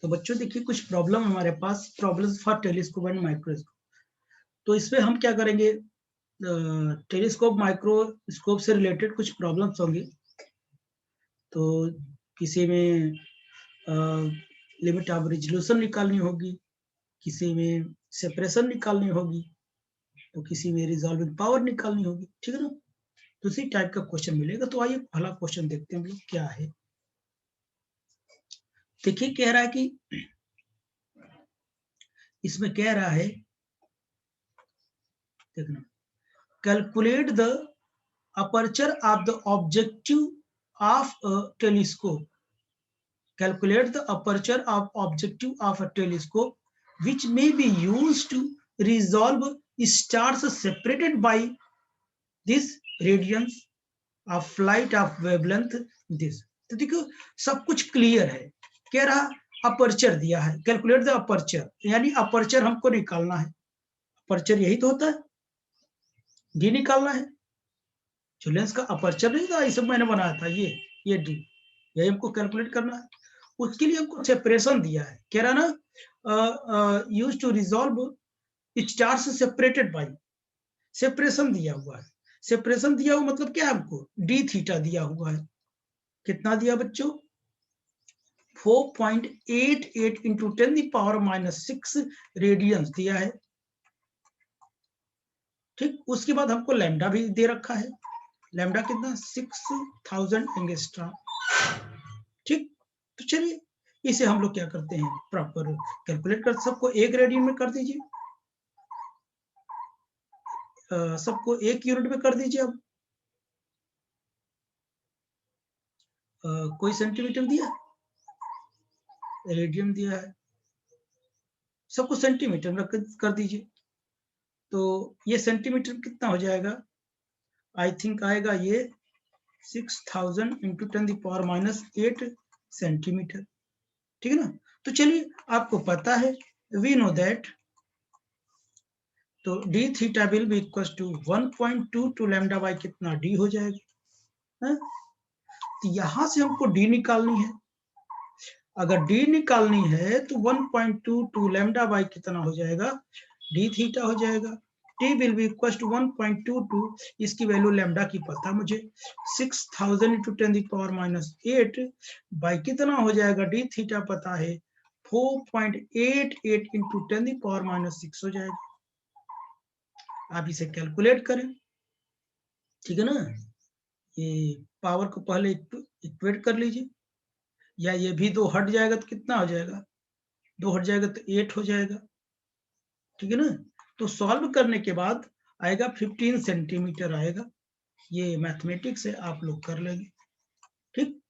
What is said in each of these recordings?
तो बच्चों देखिए कुछ प्रॉब्लम हमारे पास, problems for telescope and microscope. तो इसमें हम क्या करेंगे, टेलीस्कोप माइक्रोस्कोप से रिलेटेड कुछ प्रॉब्लम्स होंगी। तो किसी में लिमिट ऑफ रेजोल्यूशन निकालनी होगी, किसी में सेपरेशन निकालनी होगी, तो किसी में रिजॉल्विंग पावर निकालनी होगी, ठीक है ना। तो इसी टाइप का क्वेश्चन मिलेगा। तो आइए पहला क्वेश्चन देखते हैं हम लोग क्या है। देखिए कह रहा है कि इसमें कह रहा है, देखना, calculate the aperture of the objective of a telescope, calculate the aperture of objective of a telescope which may be used to resolve stars separated by this radiance of flight of wavelength this। तो देखो सब कुछ clear है। कह रहा aperture दिया है, calculate the aperture, यानी अपर्चर हमको निकालना है। अपर्चर यही तो होता है, डी निकालना है। जो लेंस का अपर्चर नहीं था, ये सब मैंने बनाया था, ये डी, यही हमको कैलकुलेट करना है। उसके लिए हमको सेपरेशन दिया है। कह रहा ना use to resolve stars separated by, separation दिया हुआ है। सेपरेशन दिया हुआ मतलब क्या है, हमको डी थीटा दिया हुआ है। कितना दिया बच्चों, 4.88 इंटू 10⁻⁻6 रेडियंस दिया है। ठीक, उसके बाद हमको लैम्डा भी दे रखा है। लैम्डा कितना, 6000 एंगस्ट्रॉम। ठीक, तो चलिए इसे हम लोग क्या करते हैं, प्रॉपर कैलकुलेट कर, सबको एक रेडियन में कर दीजिए, सबको एक यूनिट में कर दीजिए। अब कोई सेंटीमीटर दिया, रेडियन दिया है, सबको सेंटीमीटर में कर दीजिए। तो ये सेंटीमीटर कितना हो जाएगा, आई थिंक आएगा ये 6000 इंटू 10⁻⁻8 सेंटीमीटर। ठीक है ना। तो चलिए आपको पता है, वी नो दैट, तो d theta will be equal to 1.22 lambda by कितना, डी हो जाएगा है? तो यहां से हमको डी निकालनी है। अगर डी निकालनी है तो 1.22 लैम्डा बाई कितना हो जाएगा, डी थीटा हो जाएगा। T will be equal to 1.22, इसकी वैल्यू लैम्डा की पता मुझे, 6000 इंटू 10⁻⁻8 बाई कितना हो जाएगा, डी थीटा पता है 4.88 इंटू 10⁻⁻6 हो जाएगा। आप इसे कैलकुलेट करें, ठीक है ना। ये पावर को पहले इक्वेट कर लीजिए, या ये भी 2 हट जाएगा तो कितना हो जाएगा, 2 हट जाएगा तो 8 हो जाएगा। ठीक है ना। तो सॉल्व करने के बाद आएगा 15 सेंटीमीटर आएगा। ये मैथमेटिक्स है, आप लोग कर लेंगे। ठीक,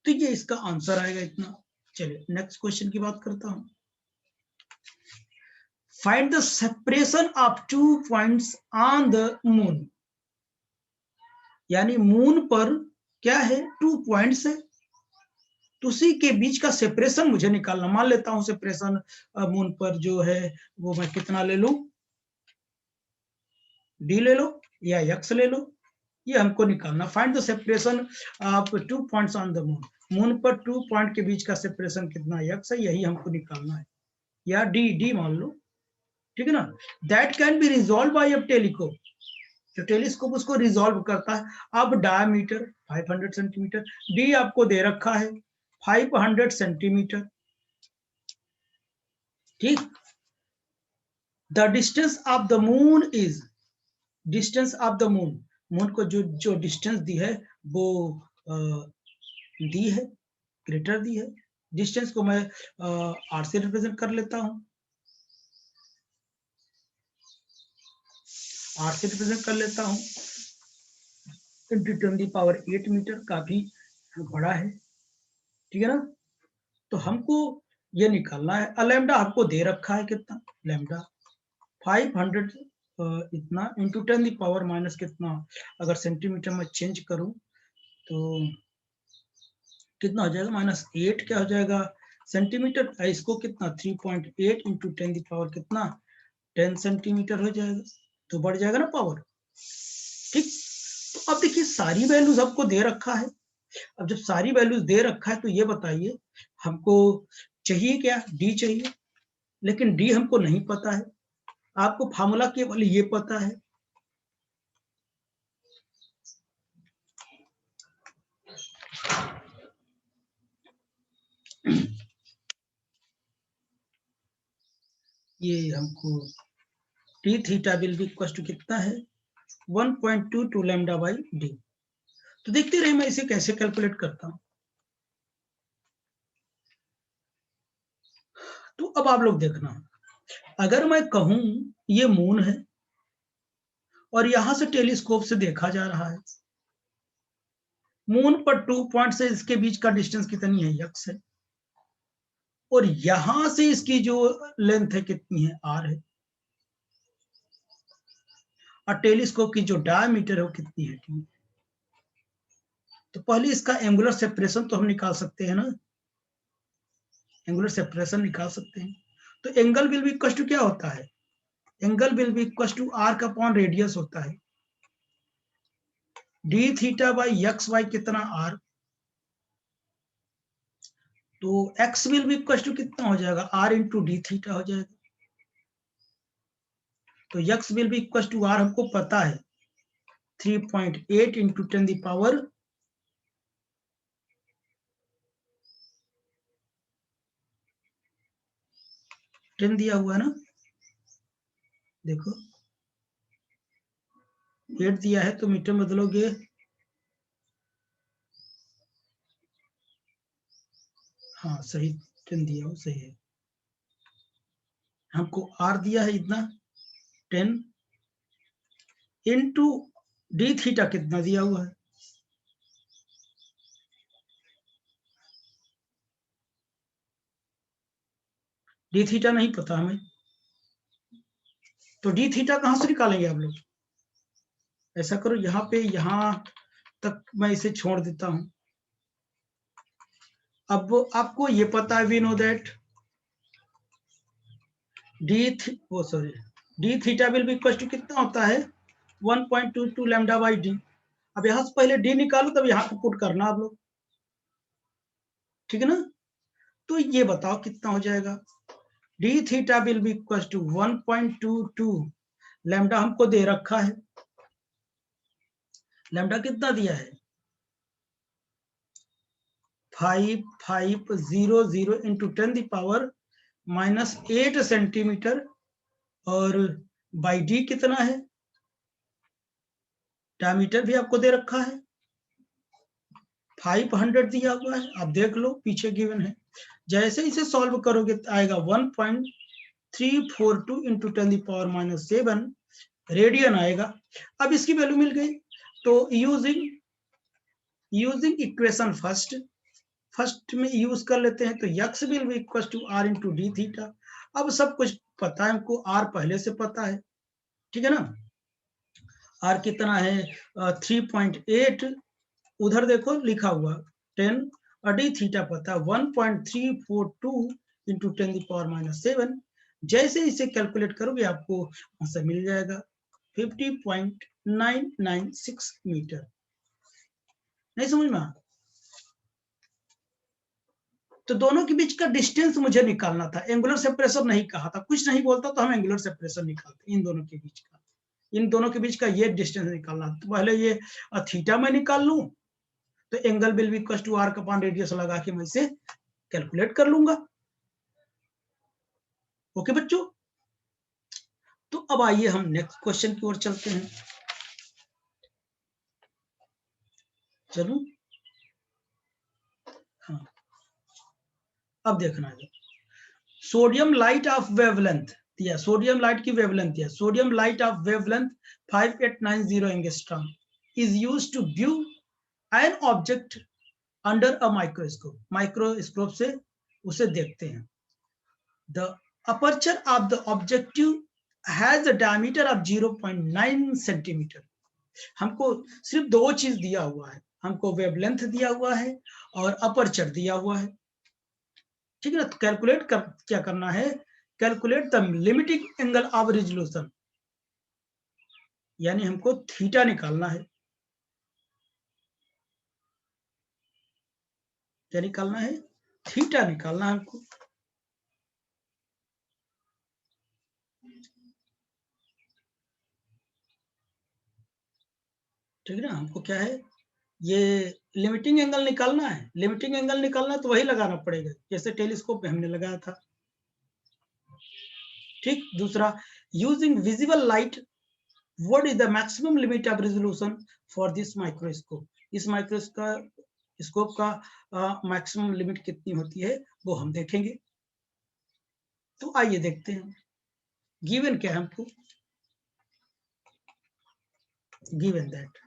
तो ये इसका आंसर आएगा इतना। चलिए नेक्स्ट क्वेश्चन की बात करता हूं। Find the separation of 2 points on the moon, यानी मून पर क्या है, 2 पॉइंट्स है, तो उसी के बीच का सेपरेशन मुझे निकालना। मान लेता हूं सेपरेशन मून पर जो है वो मैं कितना ले लूं, डी ले लो या एक्स ले लो, ये हमको निकालना। Find the separation of 2 points on the moon, moon पर 2 पॉइंट के बीच का सेपरेशन कितना, एक्स है, यही हमको निकालना है, या डी मान लो। ठीक है ना। That can be resolve by a telescope, जो टेलीस्कोप उसको रिजॉल्व करता है। अब डायमीटर 500 सेंटीमीटर, डी आपको दे रखा है 500 सेंटीमीटर। ठीक, the distance of the moon is, distance of the moon, moon को जो डिस्टेंस दी है वो दी है, ग्रेटर दी है। डिस्टेंस को मैं आर से रिप्रेजेंट कर लेता हूं, आर से रिप्रेजेंट कर लेता हूं, 10⁻⁸ मीटर, काफी बड़ा है। ठीक है ना। तो हमको ये निकालना है। लैम्डा आपको दे रखा है कितना, लैम्डा 500 इतना इंटू 10⁻⁻ कितना, अगर सेंटीमीटर में चेंज करूं तो कितना हो जाएगा, -8 क्या हो जाएगा सेंटीमीटर, इसको कितना 3.8 इंटू 10⁻ कितना 10 सेंटीमीटर हो जाएगा, तो बढ़ जाएगा ना पावर। ठीक, तो अब देखिए सारी वैल्यूज आपको दे रखा है। अब जब सारी वैल्यूज दे रखा है तो ये बताइए हमको चाहिए क्या? डी चाहिए, लेकिन डी हमको नहीं पता है। आपको फार्मूला केवल ये पता है। ये हमको d theta will be equal to कितना है? 1.22 लैम्डा बाई डी। तो देखते रहिए मैं इसे कैसे कैलकुलेट करता हूं। तो अब आप लोग देखना, अगर मैं कहूं ये मून है और यहां से टेलीस्कोप से देखा जा रहा है, मून पर 2 पॉइंट से इसके बीच का डिस्टेंस कितनी है? x है, और यहां से इसकी जो लेंथ है कितनी है? r है, और टेलीस्कोप की जो डायमीटर है वो कितनी है? t। तो पहले इसका एंगुलर सेपरेशन तो हम निकाल सकते हैं ना, एंगुलर सेपरेशन निकाल सकते हैं। तो angle will be equal to क्या होता है? Angle will be equal to r का अपॉन रेडियस होता है, d theta by x by कितना? r। तो x will be equal to कितना हो जाएगा? r इंटू डी थीटा हो जाएगा। तो x will be equal to r हमको पता है 3.8 इंटू 10 द पावर 10 दिया हुआ है ना, देखो 8 दिया है तो मीटर में बदलोगे, हाँ सही 10 दिया हो, सही है। हमको r दिया है इतना 10 इंटू डी थीटा कितना दिया हुआ है? डी थीटा नहीं पता हमें, तो डी थीटा कहां से निकालेंगे आप लोग? ऐसा करो, यहाँ पे यहां तक मैं इसे छोड़ देता हूं। अब आपको ये पता है, we know that d theta will be equal to कितना होता है? 1.22 लैम्डा बाई डी। अब यहां से पहले डी निकालो तब यहां पे पुट करना आप लोग, ठीक है ना? तो ये बताओ कितना हो जाएगा? D theta will be equal to 1.22 lambda हमको दे रखा है, लैम्डा कितना दिया है? 5500 इंटू 10 द पावर -8 सेंटीमीटर, और बाई डी कितना है? डायमीटर भी आपको दे रखा है, 500 दिया हुआ है, आप देख लो पीछे गिवन है। जैसे इसे सॉल्व करोगे तो आएगा 1.342 इंटू 10 द पावर -7 रेडियन आएगा। अब इसकी वैल्यू मिल गई, तो यूजिंग इक्वेशन फर्स्ट में यूज कर लेते हैं, तो x will be equal to r into d theta. अब सब कुछ पता है हमको, r पहले से पता है, ठीक है ना? r कितना है? 3.8, उधर देखो लिखा हुआ 10, और डी थीटा पता है 1.342 इंटू 10 द पावर -7। जैसे इसे कैलकुलेट करोगे आपको आंसर मिल जाएगा 50.996 मीटर। नहीं समझ में? तो दोनों के बीच का डिस्टेंस मुझे निकालना था, एंगुलर सेपरेशन नहीं कहा था, कुछ नहीं बोलता तो हम एंगुलर सेपरेशन निकालते, इन दोनों के बीच का, इन दोनों के बीच का ये डिस्टेंस निकालना। तो पहले ये थीटा में निकाल लूं, तो angle will be equal to r का अपॉन रेडियस लगा के मैं इसे कैलकुलेट कर लूंगा। ओके बच्चों, तो अब आइए हम नेक्स्ट क्वेश्चन की ओर चलते हैं। चलो, हाँ, अब देखना है, सोडियम लाइट ऑफ वेवलेंथ दिया, सोडियम लाइट की वेवलेंथ दिया, sodium light of wavelength 5890 angstrom is used to view an object under a microscope, microscope से उसे देखते हैं। The aperture of the objective has a diameter of 0.9 centimetre. हमको सिर्फ दो चीज दिया हुआ है, हमको वेवलेंथ दिया हुआ है और अपर्चर दिया हुआ है, ठीक है ना? तो कैलकुलेट कर क्या करना है? Calculate the limiting angle of resolution, यानी हमको थीटा निकालना है। क्या निकालना है? थीटा निकालना है हमको। ठीक है ना। हमको क्या है, ये लिमिटिंग एंगल निकालना है। लिमिटिंग एंगल निकालना है तो वही लगाना पड़ेगा जैसे टेलीस्कोप पे हमने लगाया था। ठीक। दूसरा, using visible light, what is the maximum limit of resolution for this microscope. इस माइक्रोस्कोप का मैक्सिमम लिमिट कितनी होती है वो हम देखेंगे। तो आइए देखते हैं। गिवन क्या है हमको, गिवन दैट,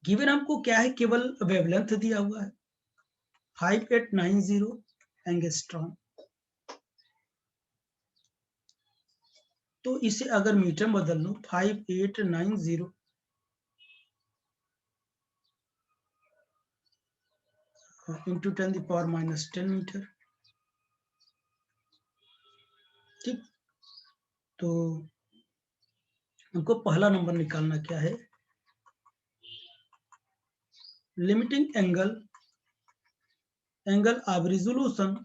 गिवन हमको क्या है, केवल वेवलेंथ दिया हुआ है 5890 एंगस्ट्रॉम। तो इसे अगर मीटर में बदल लो, 5890 इंटू 10⁻⁻10 मीटर। ठीक। तो हमको पहला नंबर निकालना क्या है, limiting angle, angle of resolution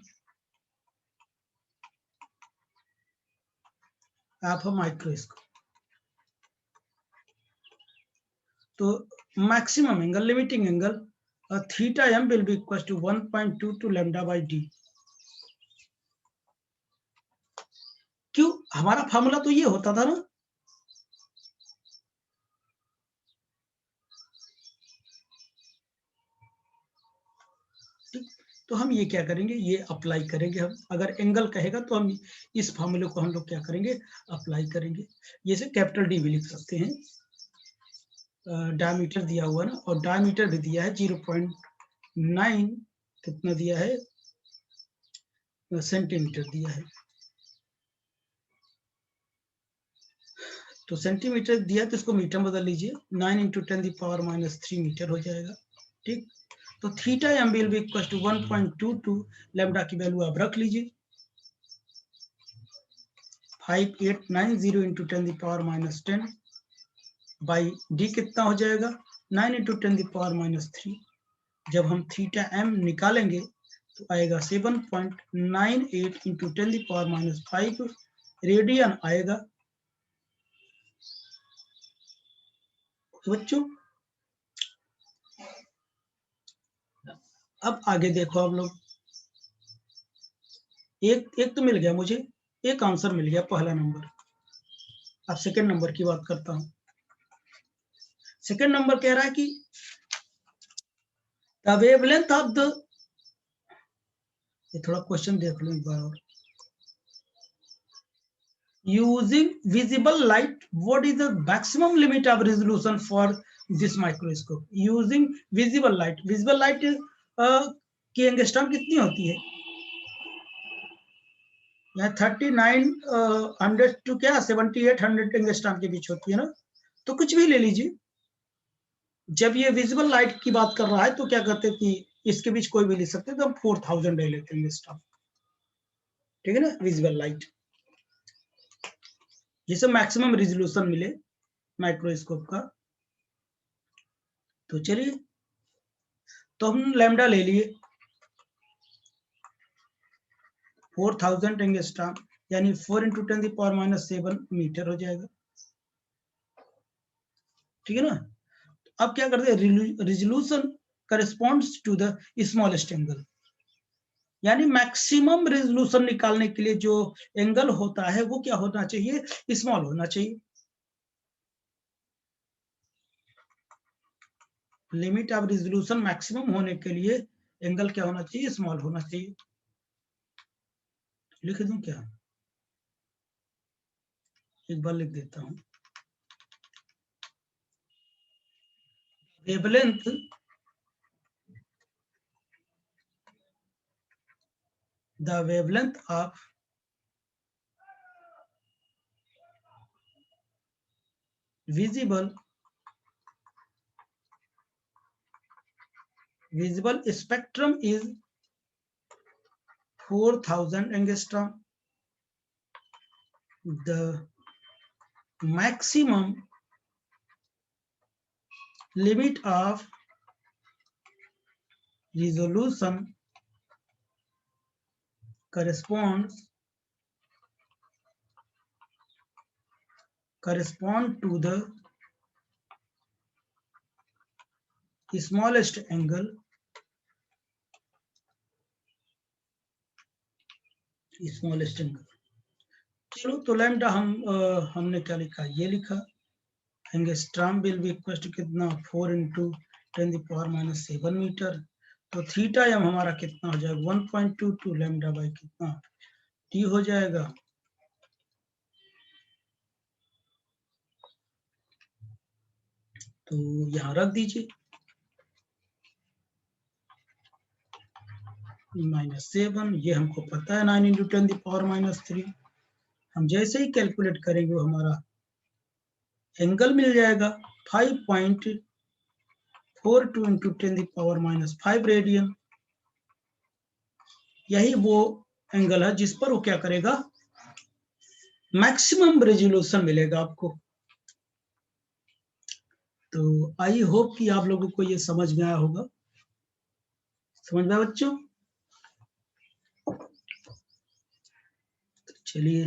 of a microscope. तो maximum angle, limiting angle, theta M will be equal to 1.22 lambda by D. क्यों, हमारा फार्मूला तो ये होता था ना, तो हम ये क्या करेंगे, ये अप्लाई करेंगे। हम अगर एंगल कहेगा तो हम इस फार्मूले को हम लोग क्या करेंगे, अप्लाई करेंगे। जैसे कैपिटल डी भी लिख सकते हैं, डायमीटर दिया हुआ ना, और डायमीटर भी दिया है 0.9, कितना दिया है, सेंटीमीटर दिया है। तो सेंटीमीटर दिया तो इसको मीटर बदल लीजिए, 9 इंटू 10⁻³ मीटर हो जाएगा। ठीक। तो theta M will be equal to 1.22, lambda की वैल्यू आप रख लीजिए, 5890 इंटू 10⁻⁻10 बाई डी कितना हो जाएगा, 9 इंटू 10⁻⁻3। जब हम थीटा एम निकालेंगे तो आएगा 7.98 इंटू 10⁻⁵ रेडियन आएगा। बच्चों अब आगे देखो आप लोग, एक तो मिल गया मुझे, एक आंसर मिल गया, पहला नंबर। अब सेकंड नंबर की बात करता हूं। सेकंड नंबर कह रहा है कि द वेवलेंथ ऑफ द, ये थोड़ा क्वेश्चन देख लो एक बार और। Using visible light, what is the maximum limit of resolution for this microscope. Using visible light, visible light की एंगस्ट्रॉम कितनी होती है, 3900 टू क्या 7800 एंगस्ट्रॉम के बीच होती है ना। तो कुछ भी ले लीजिए, जब ये विजिबल लाइट की बात कर रहा है तो क्या करते हैं कि इसके बीच कोई भी ले सकते हैं, तो हम 4000 ले लेते हैं एंगस्ट्रॉम। ठीक है ना, विजिबल लाइट, जिसे मैक्सिमम रिजोल्यूशन मिले माइक्रोस्कोप का। तो चलिए, तो हम लैम्डा ले लिए 4000 एंगस्ट्रॉम, यानी 4 इंटू 10⁻⁷ मीटर हो जाएगा। ठीक है ना। अब क्या करते हैं, resolution corresponds to the smallest angle, यानी मैक्सिमम रेजोल्यूशन निकालने के लिए जो एंगल होता है वो क्या होना चाहिए, स्मॉल होना चाहिए। लिमिट ऑफ रेजोल्यूशन मैक्सिमम होने के लिए एंगल क्या होना चाहिए, स्मॉल होना चाहिए। लिख दूं क्या, एक बार लिख देता हूं, wavelength the wavelength of visible spectrum is 4000 angstrom. The maximum limit of resolution corresponds to the smallest angle चलो तो लैम्डा हमने क्या लिखा, ये लिखा, angstrom will be equal to कितना 4 × 10⁻⁷ मीटर। तो थीटा एम हमारा कितना हो जाएगा 1.22 लैम्डा बाई कितना टी हो जाएगा। तो यहाँ रख दीजिए -7, ये हमको पता है 9 × 10⁻³ हम जैसे ही कैलकुलेट करेंगे वो हमारा एंगल मिल जाएगा 5.42 × 10⁻⁵ रेडियन। यही वो एंगल है जिस पर वो क्या करेगा, मैक्सिमम रेजोल्यूशन मिलेगा आपको। तो आई होप कि आप लोगों को ये समझ में आया होगा। समझ में आया बच्चों? चलिए